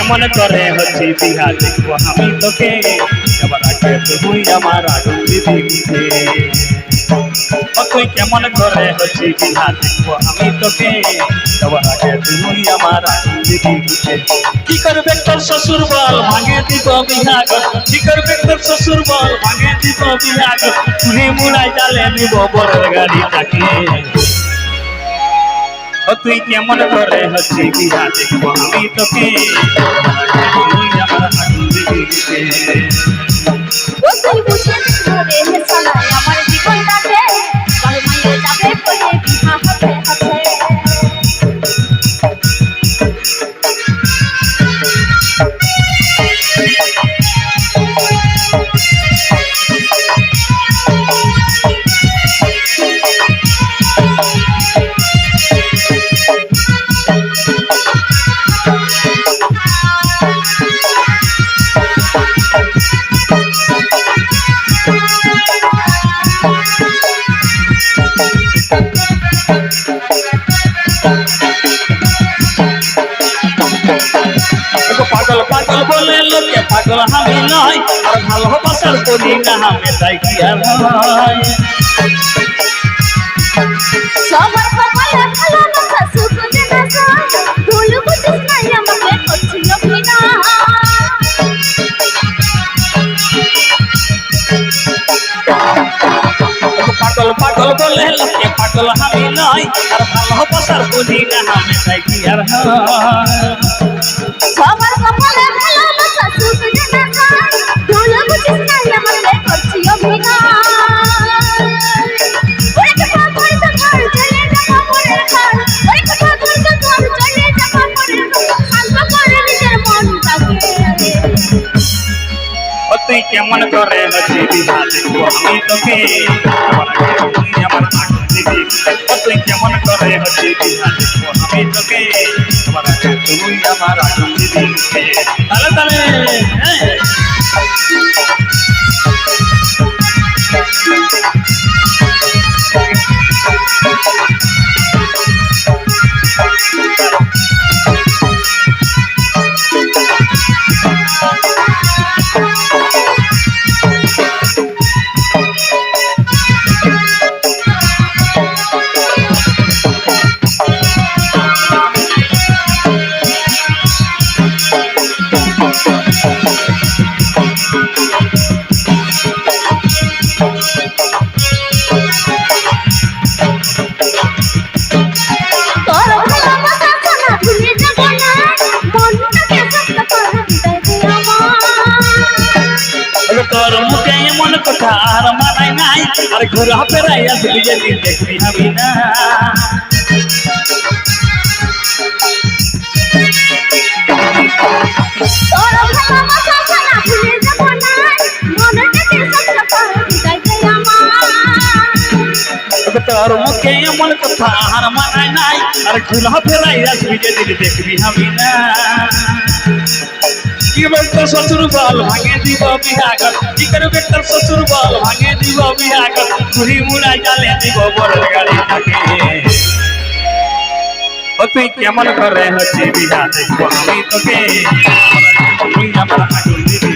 কেমন করে হচ্ছে বিহা দেখবো আমি তোকে এবার আগে তুই আমার আগুন দিবি মুখে তুই কেমন করে হচ্ছে বিহা দেখবো আমি তোকে এবার আগে তুই আমার আগুন দিবি মুখে কি করবে তোর শ্বশুর বল ভাঙে দিব বিহা কি করবে তোর শ্বশুর বল ভাঙে দিব বিহা তুই মুড়াই জালে নিব বড়ের গাড়িটাকে তুই কেমন করে হচ্ছে বিহা দেখবো আমি তোকে তুই আমার আগুন দিবি মুখে তুই বুঝে ধরে সালাই আমার জীবনটাকে তোর মায়ের যাবে পড়ে বিহা হতে হতে পাগল পাগল বলে লোকে পাগল আমি নয় আর ভালোবাসার করি না আমি তাই কি আর হয় সবার কপালে ভালোবাসা সুখ দেনা যায় ভুল বুঝিস না আমাকে করছিল কিনা পাগল পাগল বলে লোকে পাগল আমি নয় আর ভালোবাসার করি না আমি তাই কি আর হয় সবার কপালে ভালোবাসা সুখ দেনা যায় ভুল বুঝিস না আমাকে করছিল কিনা ওরে কথা ধরে তো ঘর চলে যাবা পরের ঘর ওরে কথা ধরে তো ঘর চলে যাবা পরের ঘর শান্ত করে নিজের মনটাকে তুই কেমন করে হচ্ছে বিহা দেখবো আমি তোকে তুই আমার আগুন দিবি তুই কেমন করে হচ্ছে বিহা দেখবো আমি তোকে তুই আমার আগুন দিবি তাহলে তাহলে তোর মুখে এমন কথা আর মানাই নাই আর ঘুরে ফেরাই আসবি যেদিন দেখবি আমি না তোর মুখে এমন কথা আর মানাই নাই আর ঘুরে ফেরাই আসবি যেদিন দেখবি আমি না কি করবে শ্বশুর বল ভাঙে দিব বিহাগর কি করবে তোর শ্বশুর বল ভাঙে দিব বিহাগর ঘুরি মুড়াই জালে দিব বড়ের গাড়িটাকে তুই কেমন করে হচ্ছে বিহা দেখবো আমি তোকে তুই আমার আগুন দিবি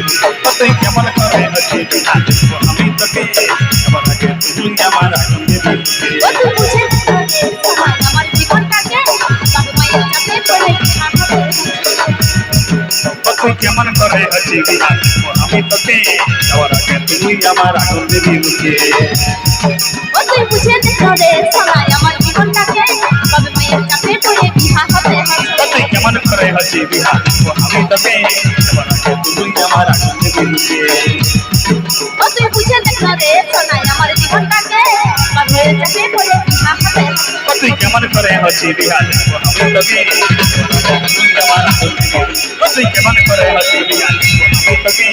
তুই কেমন করে হচ্ছে বিহা দেখবো আমি তোকে তুই আমার আগুন দিবি আমার জীবনটাকে বাবা মায়ের চাপে পড়ে বিহা হতে তুই কেমন করে হচ্ছে বিহা দেখবো আমি তোকে যাওয়ার আগে তুই আমার আগুন দিবি মুখে তুই বুঝে দেখো রে সালাই আমার জীবনটাকে বাবা মায়ের চাপে পড়ে বিহা হতে তুই কেমন করে হচ্ছে বিহা দেখবো আমি তোকে যাওয়ার আগে তুই আমার আগুন দিবি মুখে তুই বুঝে দেখো রে সালাই আমার জীবনটাকে বাবা মায়ের চাপে পড়ে বিহা হতে তুই কেমন করে হচ্ছে বিহা দেখবো আমি তোকে তুই আমার আগুন দিবি তুই কেমন করে হচ্ছে বিহা দেখবো আমি তোকে